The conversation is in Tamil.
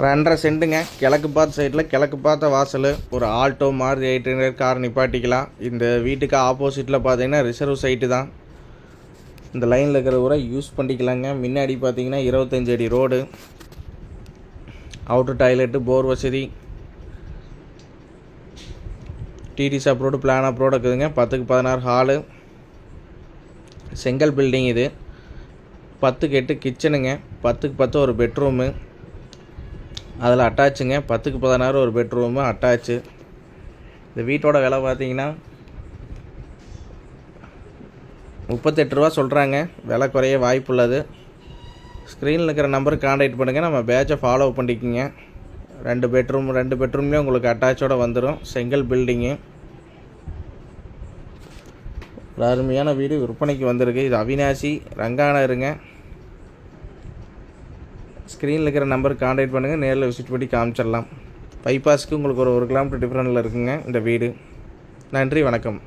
2.5 சென்ட்டுங்க. கிழக்கு பார்த்த சைடில் கிழக்கு பார்த்த வாசல். ஒரு ஆல்டோ மாருதி 800 கார் நிப்பாட்டிக்கலாம். இந்த வீட்டுக்கு ஆப்போசிட்டில் பார்த்தீங்கன்னா ரிசர்வ் சைட்டு தான். இந்த லைனில் இருக்கிற ஊரை யூஸ் பண்ணிக்கலாங்க. முன்னாடி பார்த்தீங்கன்னா 25 அடி ரோடு, அவுட்ரு டாய்லெட்டு, போர் வசதி, டிடி அப்ரோடு, பிளான் அப்ரோடு இருக்குதுங்க. 10க்கு 16 ஹாலு, செங்கல் பில்டிங். இது 10க்கு 8 கிச்சனுங்க. 10க்கு 10 ஒரு பெட்ரூமு, அதில் அட்டாச்சுங்க. 10க்கு 16 ஒரு பெட்ரூமு அட்டாச்சு. இந்த வீட்டோட விலை பார்த்தீங்கன்னா 38 ரூபா சொல்கிறாங்க. விலை குறைய வாய்ப்பு உள்ளது. ஸ்க்ரீனில் இருக்கிற நம்பருக்கு கான்டாக்ட் பண்ணுங்கள். நம்ம பேட்சை ஃபாலோ பண்ணிக்கோங்க. 2 பெட்ரூம்லேயும் உங்களுக்கு அட்டாச்சோடு வந்துடும். செங்கல் பில்டிங்கு, ஒரு அருமையான வீடு விற்பனைக்கு வந்திருக்கு. இது அவினாசி ரங்கானருங்க. ஸ்க்ரீனில் இருக்கிற நம்பருக்கு கான்டாக்ட் பண்ணுங்கள். நேரில் விசிட் பண்ணி காமிச்சிடலாம். பைபாஸ்க்கு உங்களுக்கு ஒரு 1 கிலோமீட்டர் டிஃப்ரெண்டில் இருக்குங்க இந்த வீடு. நன்றி, வணக்கம்.